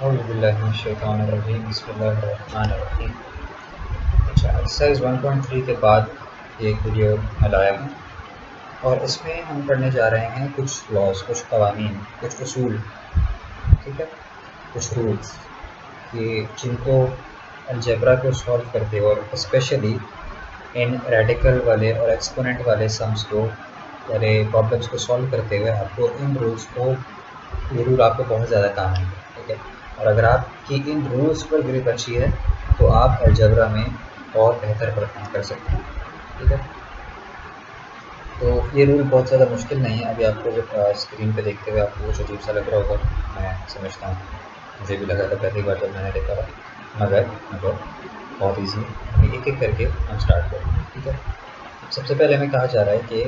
औज़ुबिल्लाहिमिनश्शैतानिर्रजीम बिस्मिल्लाहिर्रहमानिर्रहीम। अच्छा, एक्सरसाइज 1.3 के बाद एक वीडियो मैं लाया हूँ और इसमें हम पढ़ने जा रहे हैं कुछ लॉज, कुछ कवानीन, कुछ उसूल, ठीक है, कुछ रूल्स कि जिनको अलजेब्रा को सॉल्व करते हुए और स्पेशली इन रेडिकल वाले और एक्सपोनेंट वाले सम्स को वाले प्रॉब्लम्स को सॉल्व करते हुए आपको इन रूल्स को, ये रूल आपको बहुत ज़्यादा काम आएंगे, ठीक है। और अगर आपकी इन रूल्स पर ग्रिप अच्छी है तो आप अलजेब्रा में और बेहतर परफॉर्म कर सकते हैं, ठीक है। तो ये रूल बहुत ज़्यादा मुश्किल नहीं है। अभी आपको स्क्रीन पे देखते हुए आपको कुछ अजीब सा लग रहा होगा, मैं समझता हूँ, मुझे भी लगा था पहली बार जब मैंने देखा था, मगर बहुत ईजी है। एक एक करके हम स्टार्ट करेंगे, ठीक है। सबसे पहले हमें कहा जा रहा है कि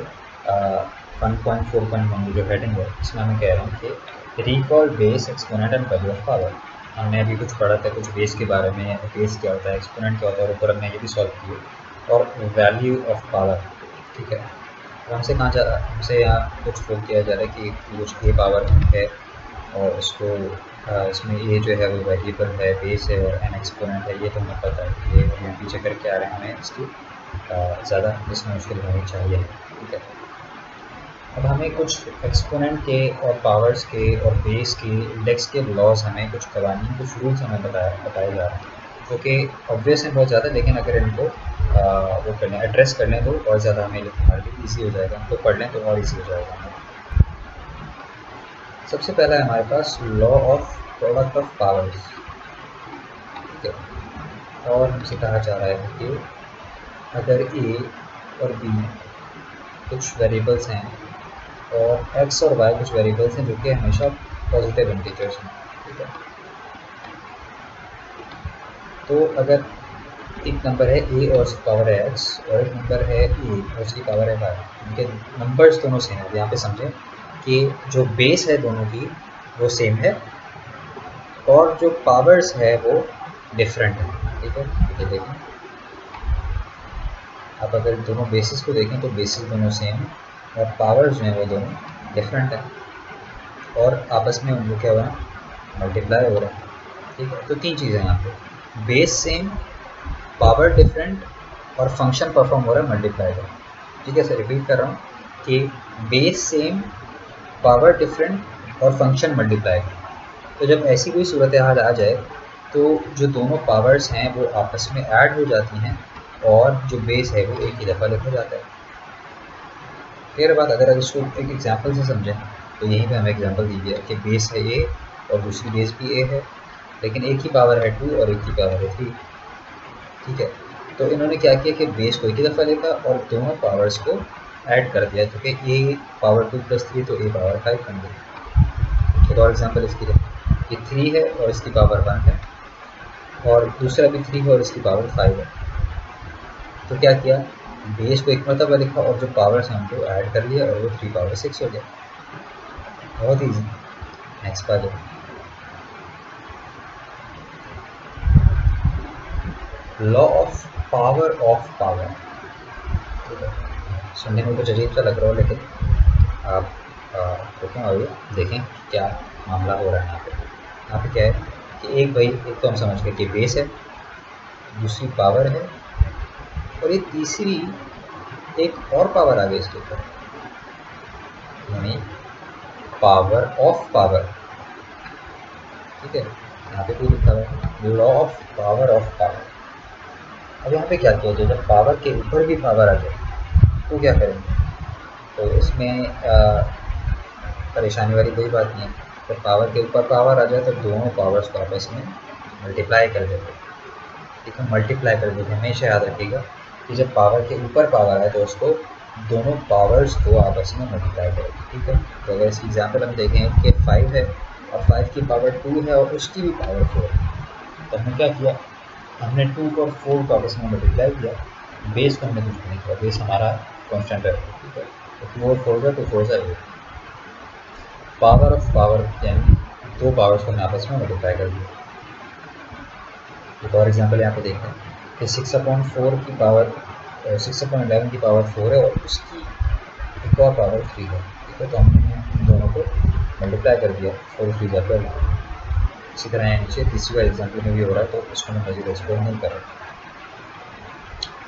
1.4.1 जो हेडिंग है इसमें हमें कह रहे हैं कि recall base, exponent and value of power. हमने अभी कुछ पढ़ा था कुछ बेस के बारे में, बेस क्या होता है, एक्सपोनेंट क्या होता है, और ऊपर हमने ये भी सॉल्व किए, और वैल्यू ऑफ पावर, ठीक है। तो हमसे यहाँ कुछ लोग किया जा रहा है कि कुछ ए पावर है और इसको इसमें ए जो है वो वेरिएबल है, बेस है और एन एक्सपोनेंट है, ये तो हमें पता है, ये हम पीछे करके आ रहे हैं, हमें इसकी ज़्यादा इसमें मुश्किल होनी चाहिए, ठीक है। अब हमें कुछ एक्सपोनेंट के और पावर्स के और बेस के इंडेक्स के लॉज, हमें कुछ कवानीन, कुछ रूल्स हमें बताए जा रहे हैं जो कि ऑब्वियस हैं बहुत ज़्यादा, लेकिन अगर इनको वो कर लें, एड्रेस कर लें तो और ज़्यादा हमें ईजी हो जाएगा, हमको पढ़ लें तो और ईजी हो जाएगा हमें। सबसे पहला है हमारे पास law of product of powers, ठीक है। और हमसे कहा जा रहा है कि अगर ए और बी कुछ वेरिएबल्स हैं और x और y कुछ वेरिएबल्स हैं जो कि हमेशा पॉजिटिव इंटीजर्स हैं, ठीक है। तो अगर एक नंबर है a और उसकी पावर है x और एक नंबर है a और उसकी पावर है y, उनके नंबर्स दोनों सेम है। यहाँ पे समझें कि जो बेस है दोनों की वो सेम है और जो पावर्स है वो डिफरेंट है, ठीक है। ये देखें, आप अगर दोनों बेसिस को देखें तो बेसिस दोनों सेम है और पावर्स जो हैं वो दोनों डिफरेंट है और आपस में उनको क्या हो रहा है, मल्टीप्लाई हो रहा है, ठीक है। तो तीन चीज़ें यहाँ पे, बेस सेम, पावर डिफरेंट और फंक्शन परफॉर्म हो रहा है मल्टीप्लाई का, ठीक है। सर रिपीट कर रहा हूँ कि बेस सेम, पावर डिफरेंट और फंक्शन मल्टीप्लाई। तो जब ऐसी कोई सूरत हाल आ जाए तो जो दोनों पावर्स हैं वो आपस में ऐड हो जाती हैं और जो बेस है वो एक ही दफ़ा लिखा जाता है। फिर बात, अगर इसको एक एग्जांपल से समझें तो यहीं पे हमें एग्जांपल दी गई है कि बेस है ए और दूसरी बेस भी ए है, लेकिन एक ही पावर है 2 और एक ही पावर है 3, ठीक है। तो इन्होंने क्या किया कि बेस को एक ही दफ़ा लिखा और दोनों पावर्स को ऐड कर दिया, तो कि ए पावर 2 + 3 तो ए पावर 5 बन गई। एक और एग्जांपल इसकी है कि 3 है और इसकी पावर 1 है और दूसरा भी 3 है और इसकी पावर 5 है। तो क्या किया, बेस को एक मरतबा लिखा और जो पावर्स हैं उनको ऐड कर लिया और वो 3 पावर 6 हो गया। बहुत ईजी। नेक्स्ट बात है लॉ ऑफ पावर, ठीक है। सुनने में कुछ अजीब सा लग रहा हो, लेकिन आप रुकें और देखें क्या मामला हो रहा है यहाँ पे क्या है कि एक तो हम समझ गए कि बेस है, दूसरी पावर है और ये तीसरी एक और पावर आ गई इसके ऊपर, यानी पावर ऑफ पावर, ठीक है। यहाँ पे भी लिखा हुआ है लॉ ऑफ पावर। अब यहाँ पे क्या किया जाए, जब पावर के ऊपर भी पावर आ जाए तो क्या करेंगे, तो इसमें परेशानी वाली कोई बात नहीं है। जब पावर के ऊपर पावर आ जाए तो दोनों पावर्स को आपस में मल्टीप्लाई कर देते, ठीक है। मल्टीप्लाई कर देते, हमेशा याद रखिएगा कि जब पावर के ऊपर पावर आए तो उसको दोनों पावर्स को आपस में मल्टीप्लाई करें, ठीक है। तो अगर इसकी एग्जाम्पल हम देखें कि 5 है और 5 की पावर 2 है और उसकी भी पावर 4 है, तो हमने क्या किया, हमने 2 और 4 को आपस में मल्टीप्लाई किया, बेस को हमने कुछ नहीं किया, बेस हमारा कॉन्स्टेंट है, ठीक है। तो 2 और 4 का 2 4 से पावर ऑफ पावर, यानी दो पावर्स को हमने आपस में मल्टीप्लाई कर दिया। एक और एग्जांपल यहाँ पे देखते हैं कि 6/4 की पावर 6/11 की पावर 4 है और उसकी एक और पावर 3 है, ठीक है। तो हमने इन दोनों को मल्टीप्लाई कर दिया, 4 3 12, इसी तरह यहाँ नीचे तीसरी बार एग्जाम्पल में भी हो रहा है, तो उसको मैं मजीद एक्सप्लोर नहीं कर रहा।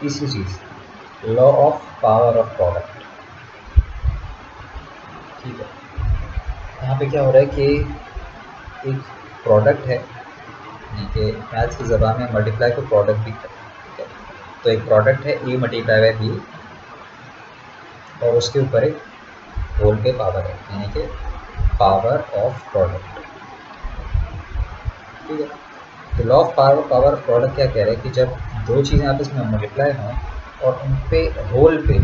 तीसरी चीज़ law of power of product. ठीक है, यहाँ पे क्या हो रहा है कि एक प्रोडक्ट है, यानी कि मैथ्स की ज़बान में मल्टीप्लाई को प्रोडक्ट भी करते हैं। ठीक है, तो एक प्रोडक्ट है ए मल्टीप्लाई बाय बी और उसके ऊपर एक होल पे पावर है, यानी कि पावर ऑफ प्रोडक्ट। ठीक है, तो law of power of product क्या कह रहा है कि जब दो चीज़ें आपस में मल्टीप्लाई हों और उन पे होल पे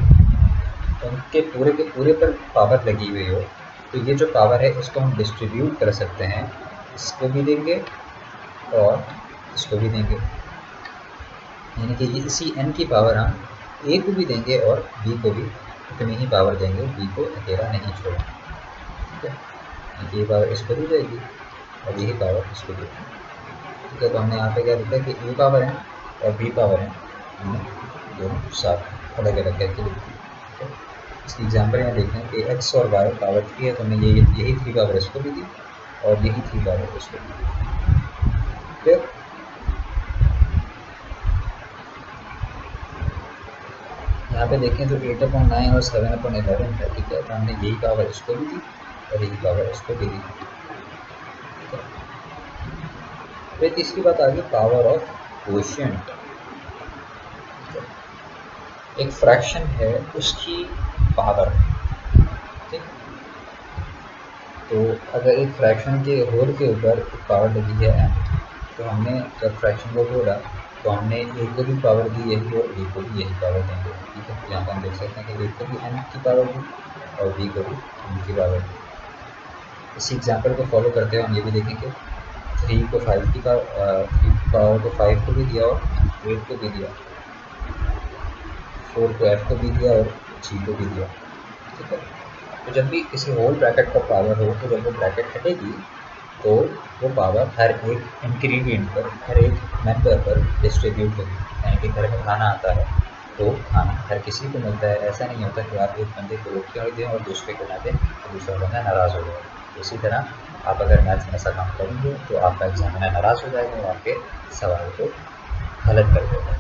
उनके पूरे के पूरे पर पावर लगी हुई हो, तो ये जो पावर है इसको हम डिस्ट्रीब्यूट कर सकते हैं, इसको भी देंगे और इसको भी देंगे, यानी कि ये इसी n की पावर हम a को भी देंगे और b को भी इतनी ही पावर देंगे, b को अकेला नहीं छोड़ेंगे। ठीक है, ये पावर इसको दी जाएगी और यही पावर इसको दी जाएगी। ठीक है, तो हमने यहाँ पे क्या लिखा है कि a पावर है और b पावर है, हमने दोनों साथ अलग अलग करके लिखा है। ठीक है, इसकी एग्जाम्पल यहाँ देखें कि x और y पावर 3 है, तो हमने यही 3 पावर इसको भी दी और यही 3 पावर इसको भी दी। फिर यहाँ पे देखें तो 8/9 और 7/11 है। ठीक है, तो हमने यही पावर इसको भी दी और यही पावर इसको भी दी। ठीक है, फिर तीसरी बात आ गई पावर ऑफ कोशिएंट। एक फ्रैक्शन है उसकी पावर। ठीक, तो अगर एक फ्रैक्शन के होल के ऊपर पावर लगी है m, तो हमने जब फ्रैक्शन को जोड़ा तो हमने a को भी पावर दी यही और b को भी यही पावर देंगे। ठीक है, यहाँ पर हम देख सकते हैं कि a को भी m की पावर दी और b को भी m की पावर दी। इसी एग्जाम्पल को फॉलो करते हुए हम ये भी देखेंगे 3 को 5 की पावर को 5 को भी दिया और 8 को भी दिया, 4 को f को भी दिया और g को भी दिया। ठीक है, तो जब भी किसी होल ब्रैकेट का पावर हो, तो जब वो ब्रैकेट हटेगी तो वो पावर हर एक इंग्रेडिएंट पर, हर एक मेंबर पर डिस्ट्रीब्यूट होगी। यानी कि घर में खाना आता है तो खाना हर किसी को मिलता है। ऐसा नहीं होता कि आप एक बंदे को रोटियाँ दें और दूसरे को ना दें तो दूसरा बंदा नाराज़ हो जाएगा। इसी तरह आप अगर मैथ्स में ऐसा काम करेंगे तो आपका एग्जामिनर नाराज़ हो जाएगा और आपके सवाल को गलत कर देगा।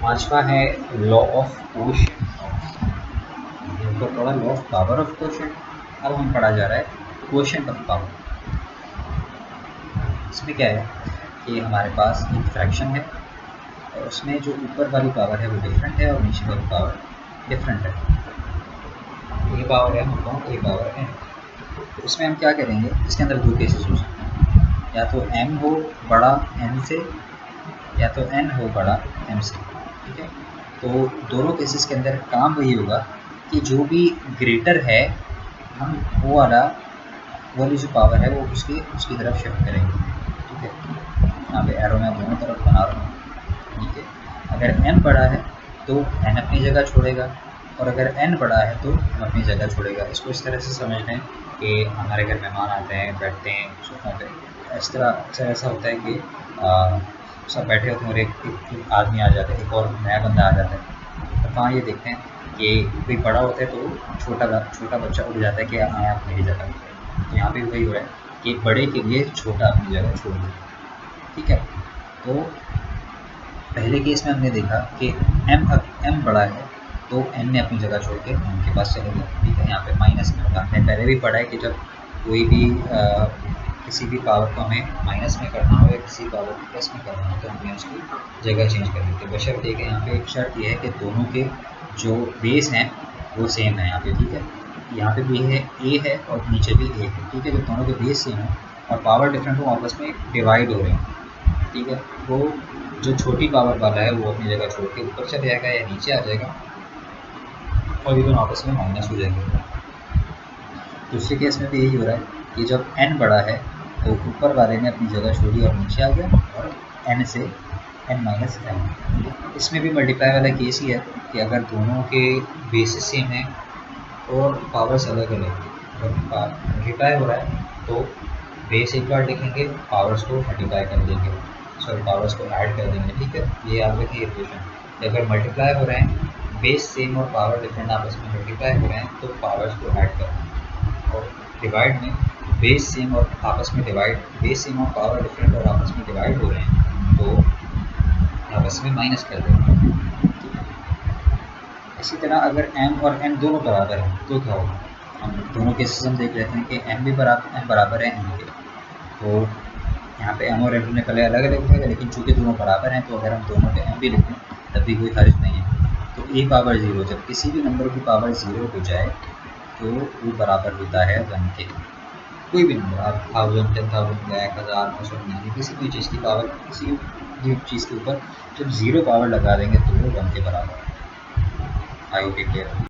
पांचवा है लॉ ऑफ कोशिएंट। पढ़ा law of power of quotient, अब हम पढ़ा जा रहा है कोशिएंट ऑफ पावर। इसमें क्या है कि हमारे पास एक फ्रैक्शन है और उसमें जो ऊपर वाली पावर है वो डिफरेंट है और नीचे वाली पावर डिफरेंट है। ये पावर है हम कहूँ ये पावर है, तो इसमें हम क्या करेंगे, इसके अंदर दो केसेस हो सकते हैं, या तो m हो बड़ा n से या तो n हो बड़ा m से। ठीक है, तो दोनों केसेस के अंदर काम वही होगा कि जो भी ग्रेटर है हम वो वाली जो पावर है वो उसकी तरफ शिफ्ट करेंगे। ठीक है, यहाँ पे एरो मैं दोनों तरफ बना रहा हूँ। ठीक है, अगर m बड़ा है तो n अपनी जगह छोड़ेगा और अगर n बड़ा है तो m अपनी जगह छोड़ेगा। इसको इस तरह से समझ लें कि हमारे घर मेहमान आते हैं, बैठते हैं सोफों पे, इस तरह अक्सर ऐसा होता है कि सब बैठे होते हैं और एक आदमी आ जाता है, एक और नया बंदा आ जाता है। तो वहाँ ये देखते हैं कि कोई बड़ा होता है तो छोटा बच्चा उठ जाता है कि आए आप मेरी जगह। तो यहाँ पे वही हो रहा है कि बड़े के लिए छोटा अपनी जगह छोड़ दे। ठीक है, तो पहले केस में हमने देखा कि m बड़ा है तो n ने अपनी जगह छोड़ के m के पास चले गए। ठीक है, यहाँ पे माइनस में होगा। हमने पहले भी पढ़ा है कि जब कोई भी किसी भी पावर को हमें माइनस में करना हो या किसी पावर को प्लस में करना हो तो हमें उसकी जगह चेंज करनी थी। बशर्ते है कि यहाँ पे एक शर्त यह है कि दोनों के जो बेस हैं वो सेम है यहाँ पे। ठीक है, यहाँ पे भी है a है और नीचे भी a है। ठीक है, जब दोनों के बेस सेम है और पावर डिफरेंट हो आपस में डिवाइड हो रहे हैं। ठीक है, वो जो छोटी पावर वाला है वो अपनी जगह छोड़ के ऊपर चले जाएगा या नीचे आ जाएगा और ये दोनों आपस में माइनस हो जाएंगे। दूसरे केस में भी यही हो रहा है कि जब n बड़ा है तो ऊपर वाले ने अपनी जगह छोड़ी और नीचे आ गया और n से n-m। इसमें भी मल्टीप्लाई वाला केस ही है कि अगर दोनों के बेसिस सेम है और पावर्स अलग अलग है, अगर मल्टीप्लाई हो रहा है तो बेस एक बार लिखेंगे, पावर्स को मल्टीप्लाई कर देंगे, सॉरी पावर्स को ऐड कर देंगे। ठीक है, ये याद रखिए इक्वेशन। अगर मल्टीप्लाई हो रहे हैं बेस सेम और पावर डिफरेंट आपस में मल्टीप्लाई हो रहे हैं तो पावर्स को ऐड करें। और डिवाइड में बेस सेम और आपस में डिवाइड, बेस सेम और पावर डिफरेंट और आपस में डिवाइड हो रहे हैं तो आपस में माइनस कर देंगे। इसी तरह अगर m और n दोनों बराबर हैं तो क्या होगा, हम दोनों केसेस हम देख लेते हैं कि m बराबर है n के, तो यहाँ पे m और n ने पहले अलग अलग लिखेगा, लेकिन चूंकि दोनों बराबर हैं तो अगर हम दोनों पे m भी लिखें तब भी कोई हर्ज नहीं है। तो a पावर 0 जब किसी भी नंबर की पावर 0 हो जाए तो वो बराबर होता है 1 के। कोई भी नंबर, आप 1000, 10,000, 1000, 999, किसी भी चीज़ की पावर, किसी भी चीज़ के ऊपर जब 0 पावर लगा देंगे तो वो 1 के बराबर है। आई होप ये क्लियर है।